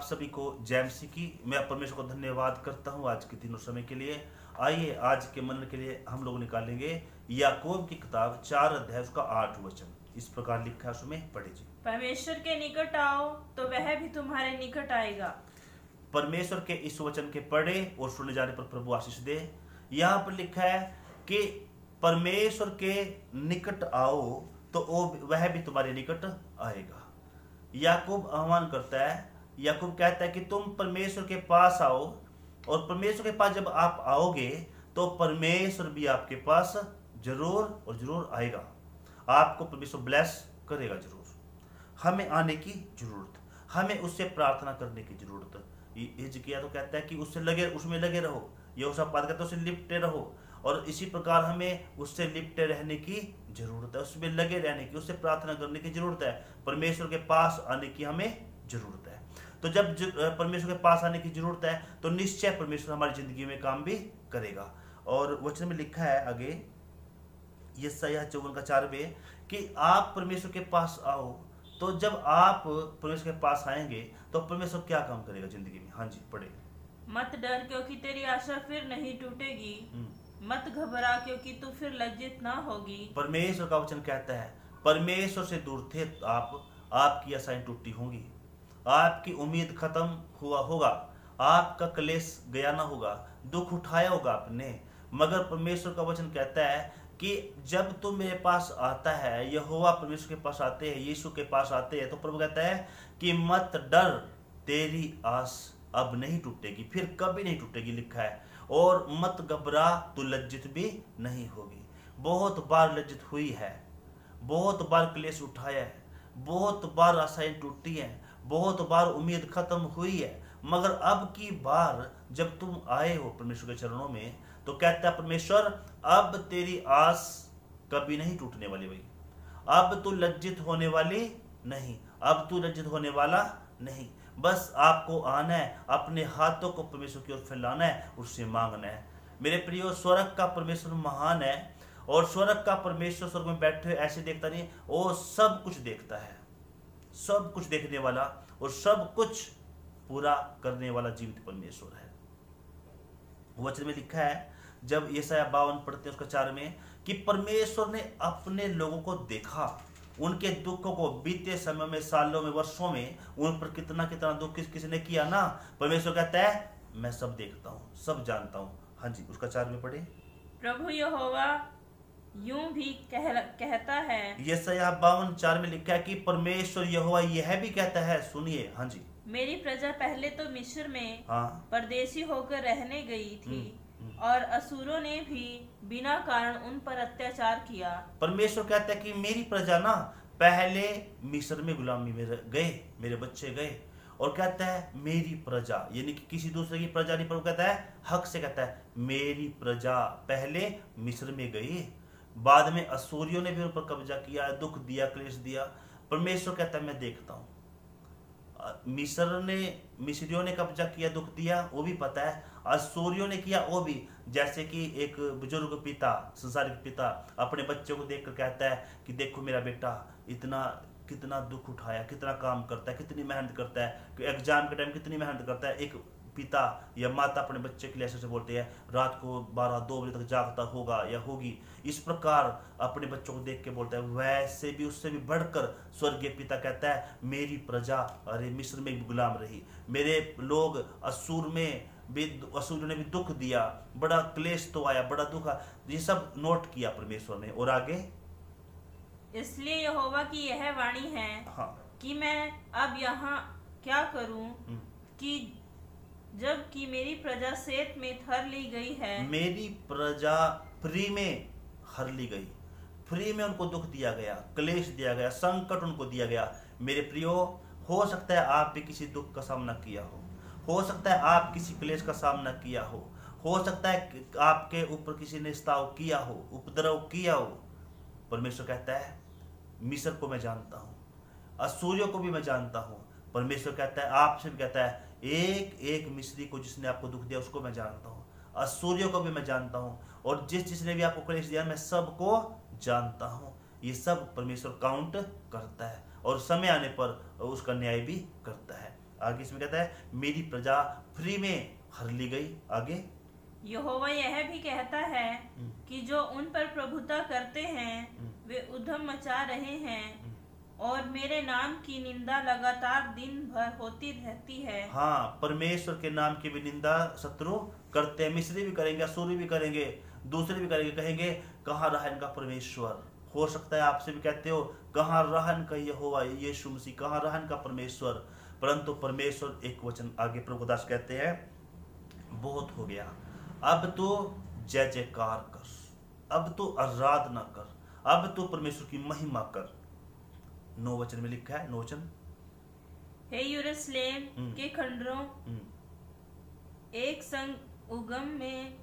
सभी को जय मसीह की। मैं परमेश्वर को धन्यवाद करता हूँ आज के तीनों समय के लिए। आइए आज के मनन के लिए हम लोग निकालेंगे याकूब की किताब 4 अध्याय उसका 8 वचन। इस प्रकार लिखा है, उसमें पढ़े जी। परमेश्वर के निकट आओ तो वह भी तुम्हारे निकट आएगा। परमेश्वर के इस वचन के पढ़े और सुने जाने पर प्रभु आशीष दे। यहाँ पर लिखा है कि परमेश्वर के निकट आओ तो वह भी तुम्हारे निकट आएगा। याकूब आह्वान करता है, याकूब कहता है कि तुम परमेश्वर के पास आओ, और परमेश्वर के पास जब आप आओगे तो परमेश्वर भी आपके पास जरूर और जरूर आएगा। आपको परमेश्वर ब्लेस करेगा जरूर। हमें आने की जरूरत, हमें उससे प्रार्थना करने की जरूरत। हिजकिय्याह तो कहता है कि उसमें लगे रहो। यहोशापात कहता है उससे लिपटे रहो, और इसी प्रकार हमें उससे लिपटे रहने की जरूरत है, उसमें लगे रहने की, उससे प्रार्थना करने की जरूरत है। परमेश्वर के पास आने की हमें जरूरत है। तो जब परमेश्वर के पास आने की जरूरत है तो निश्चय परमेश्वर हमारी जिंदगी में काम भी करेगा। और वचन में लिखा है आगे यशायाह 54:4 कि आप परमेश्वर के पास आओ। तो जब आप परमेश्वर के पास आएंगे तो परमेश्वर क्या काम करेगा जिंदगी में। हाँ जी, पढ़े। मत डर, क्योंकि तेरी आशा फिर नहीं टूटेगी। मत घबरा, क्योंकि तू फिर लज्जित ना होगी। परमेश्वर का वचन कहता है परमेश्वर से दूर थे आप, आपकी आशाएं टूटी होंगी, आपकी उम्मीद खत्म हुआ होगा, आपका क्लेश गया ना होगा, दुख उठाया होगा आपने। मगर परमेश्वर का वचन कहता है कि जब तुम मेरे पास आता है, यहोवा परमेश्वर के पास आते हैं, यीशु के पास आते हैं, तो प्रभु कहता है कि मत डर, तेरी आस अब नहीं टूटेगी, फिर कभी नहीं टूटेगी, लिखा है। और मत घबरा, तू लज्जित भी नहीं होगी। बहुत बार लज्जित हुई है, बहुत बार क्लेश उठाया है, बहुत बार आशाएं टूटी हैं, बहुत बार उम्मीद खत्म हुई है। मगर अब की बार जब तुम आए हो परमेश्वर के चरणों में, तो कहता है परमेश्वर अब तेरी आस कभी नहीं टूटने वाली भाई। अब तू लज्जित होने वाली नहीं, अब तू लज्जित होने वाला नहीं। बस आपको आना है, अपने हाथों को परमेश्वर की ओर फैलाना है, उससे मांगना है। मेरे प्रियो, स्वर्ग का परमेश्वर महान है, और स्वर्ग का परमेश्वर स्वर्ग में बैठे ऐसे देखता नहीं, वो सब कुछ देखता है, सब कुछ देखने वाला और सब कुछ पूरा करने वाला जीवित परमेश्वर है। वचन में लिखा है जब यशायाह 52 पढ़ते हैं उसका 4 में कि परमेश्वर ने अपने लोगों को देखा, उनके दुखों को, बीते समय में, सालों में, वर्षों में उन पर कितना कितना दुख किसने किया ना। परमेश्वर कहता है मैं सब देखता हूँ, सब जानता हूँ। हाँ जी, उसका 4 में पढ़े। प्रभु यहोवा यूं भी कहता है। यशायाह 52:4 में लिखा है कि परमेश्वर यहोवा यह भी कहता है, सुनिए। हाँ जी, मेरी प्रजा पहले तो मिस्र में हाँ परदेशी होकर रहने गई थी, और असुरों ने भी बिना कारण उन पर अत्याचार किया। परमेश्वर कहता है कि मेरी प्रजा ना पहले मिस्र में गुलामी में गए, मेरे बच्चे गए, और कहता है मेरी प्रजा, यानी कि किसी दूसरे की प्रजा नहीं, पर कहता है हक से कहता है मेरी प्रजा पहले मिस्र में गई, बाद में असुरियों ने भी उन पर कब्जा किया, दुख दिया, क्लेश दिया। परमेश्वर कहता है मैं देखता हूँ। मिस्रियों ने कब्जा किया, दुख दिया, वो भी पता है। असुरियों ने किया, वो भी। जैसे कि एक बुजुर्ग पिता, संसारिक पिता अपने बच्चों को देखकर कहता है कि देखो मेरा बेटा कितना दुख उठाया, कितना काम करता है, कितनी मेहनत करता है, कि एग्जाम के टाइम कितनी मेहनत करता है। एक पिता या माता अपने बच्चे के लिए ऐसे बोलते हैं, रात को 12-2 बजे तक जागता होगा या होगी, इस प्रकार अपने बच्चों को देख के बोलता है। वैसे भी उससे भी बढ़कर स्वर्गीय पिता कहता है मेरी प्रजा अरे मिस्र में भी गुलाम रही, मेरे लोग असुर ने भी दुख दिया, बड़ा क्लेश तो आया, बड़ा दुख आया। ये सब नोट किया परमेश्वर ने। और आगे, इसलिए यहोवा की यह वाणी है, हाँ, कि मैं अब यहाँ क्या करूं कि जबकि मेरी प्रजा सेत में हर ली गई है। मेरी प्रजा फ्री में हर ली गई, फ्री में उनको दुख दिया गया, क्लेश दिया गया, संकट उनको दिया गया। मेरे प्रियो, हो सकता है आप भी किसी दुख का सामना किया हो सकता है आप किसी क्लेश का सामना किया हो सकता है आपके ऊपर किसी ने स्ताव किया हो, उपद्रव किया हो। परमेश्वर कहता है मिस्र को मैं जानता हूँ, असुरियों को भी मैं जानता हूँ। परमेश्वर कहता है आपसे भी कहता है एक एक मिस्री को जिसने आपको दुख दिया उसको मैं जानता हूँ, असुरियों को भी मैं जानता हूँ, और जिसने भी आपको क्लेश दिया मैं सबको जानता हूँ। ये सब परमेश्वर काउंट करता है और समय आने पर उसका न्याय भी करता है। आगे इसमें कहता है मेरी प्रजा फ्री में हर ली गई। आगे यहोवा यह भी कहता है कि जो उन पर प्रभुता करते हैं वे उद्यम मचा रहे हैं और मेरे नाम की निंदा लगातार दिन भर होती रहती है। हाँ, परमेश्वर के नाम की भी निंदा शत्रु करते हैं। मिस्री भी करेंगे, असूरी भी करेंगे, दूसरे भी करेंगे, कहेंगे कहाँ रहा इनका परमेश्वर। हो सकता है आपसे भी कहते हो कहाँ रहा इनका यहोवा यीशु मसीह, कहाँ रहा इनका परमेश्वर। परंतु परमेश्वर एक वचन आगे प्रभु दास कहते हैं बहुत हो गया, अब तो जय जयकार कर, अब तो आराधना कर, अब तो परमेश्वर की महिमा कर। 9 वचन में लिखा है, 9 वचन। हे यरूशलेम के खंडरों, एक संग उगम में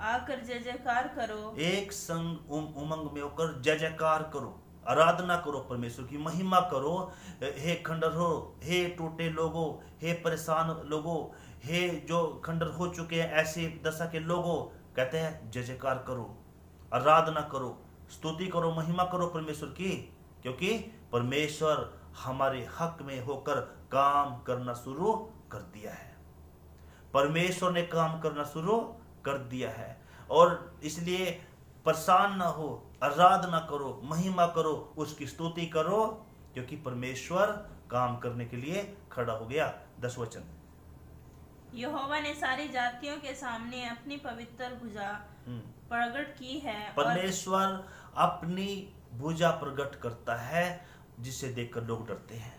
आकर जय जयकार करो। एक संग उमंग में होकर जय जयकार करो, आराधना करो, परमेश्वर की महिमा करो। हे खंडर हो, हे टूटे लोगों, हे परेशान लोगों, हे जो खंडर हो चुके हैं ऐसे दशा के लोगों, कहते हैं जय जयकार करो, आराधना करो, स्तुति करो, महिमा करो परमेश्वर की, क्योंकि परमेश्वर हमारे हक में होकर काम करना शुरू कर दिया है। परमेश्वर ने काम करना शुरू कर दिया है और इसलिए परेशान ना हो, आराधना करो, महिमा करो, उसकी स्तुति करो, क्योंकि परमेश्वर काम करने के लिए खड़ा हो गया। 10 वचन। यहोवा ने सारी जातियों के सामने अपनी पवित्र भुजा प्रकट की है। परमेश्वर अपनी भुजा प्रकट करता है जिसे देखकर लोग डरते हैं।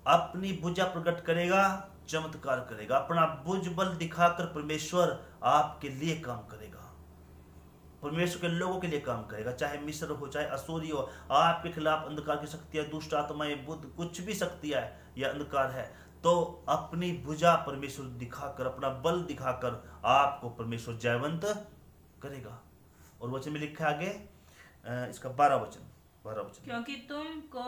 अपनी भुजा प्रकट करेगा, चमत्कार करेगा, अपना भुज बल दिखाकर परमेश्वर आपके लिए काम करेगा, परमेश्वर के लोगों के लिए काम करेगा। चाहे मिस्र हो, चाहे असूरी हो, आपके खिलाफ अंधकार की शक्तियां, दुष्ट आत्माएं, बुद्ध, कुछ भी शक्तियां है या अंधकार है, तो अपनी भुजा परमेश्वर दिखाकर, अपना बल दिखाकर आपको परमेश्वर जयवंत करेगा। और वचन में लिखा है आगे इसका 12 वचन। क्योंकि तुमको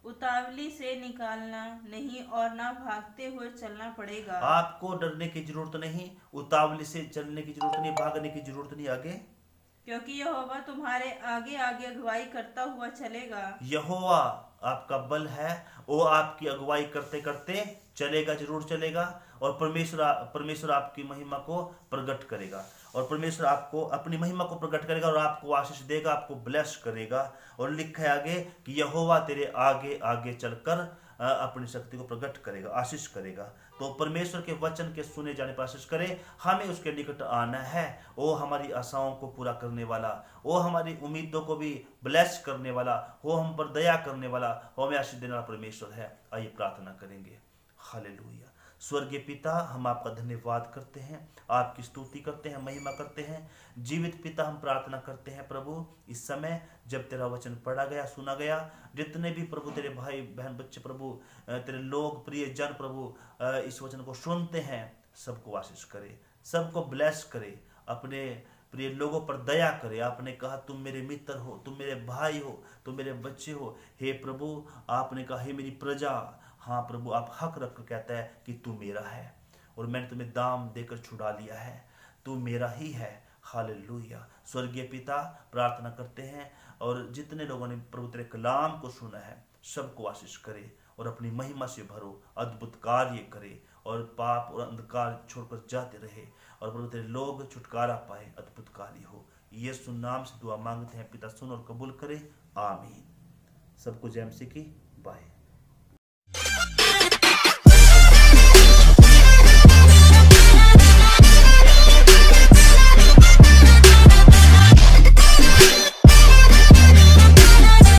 उतावली से निकालना नहीं और ना भागते हुए चलना पड़ेगा। आपको डरने की जरूरत नहीं, उतावली से चलने की जरूरत नहीं, भागने की जरूरत नहीं। आगे क्योंकि यहोवा तुम्हारे आगे आगे अगुवाई करता हुआ चलेगा। यहोवा आपका बल है, वो आपकी अगुवाई करते करते चलेगा, जरूर चलेगा। और परमेश्वर आपकी महिमा को प्रकट करेगा, और परमेश्वर आपको अपनी महिमा को प्रकट करेगा और आपको आशीष देगा, आपको ब्लेस करेगा। और लिखा है आगे कि यहोवा तेरे आगे आगे चलकर अपनी शक्ति को प्रकट करेगा, आशीष करेगा। तो परमेश्वर के वचन के सुने जाने पर आशीष करे। हमें उसके निकट आना है। वो हमारी आशाओं को पूरा करने वाला, वो हमारी उम्मीदों को भी ब्लेस करने वाला, वो हम पर दया करने वाला, वो हमें आशीष देने वाला परमेश्वर है। आइए प्रार्थना करेंगे। हालेलुया। स्वर्गीय पिता, हम आपका धन्यवाद करते हैं, आपकी स्तुति करते हैं, महिमा करते हैं। जीवित पिता, हम प्रार्थना करते हैं प्रभु, इस समय जब तेरा वचन पढ़ा गया, सुना गया, जितने भी प्रभु तेरे भाई बहन बच्चे प्रभु, तेरे लोग प्रिय जन प्रभु इस वचन को सुनते हैं, सबको आशीष करे, सबको ब्लेस करे, अपने प्रिय लोगों पर दया करे। आपने कहा तुम मेरे मित्र हो, तुम मेरे भाई हो, तुम मेरे बच्चे हो। हे प्रभु, आपने कहा हे मेरी प्रजा, हाँ प्रभु, आप हक रख कर कहता है कि तू मेरा है और मैंने तुम्हें दाम देकर छुड़ा लिया है, तू मेरा ही है। हालेलुया। स्वर्गीय पिता, प्रार्थना करते हैं और जितने लोगों ने प्रभु तेरे कलाम को सुना है, सबको आशीष करे और अपनी महिमा से भरो, अद्भुत कार्य करे और पाप और अंधकार छोड़कर जाते रहे और प्रभु तेरे लोग छुटकारा पाए, अद्भुत कार्य हो। यीशु नाम से दुआ मांगते हैं पिता, सुन और कबूल करे। आमीन। सबको जय मसीह की। बाय।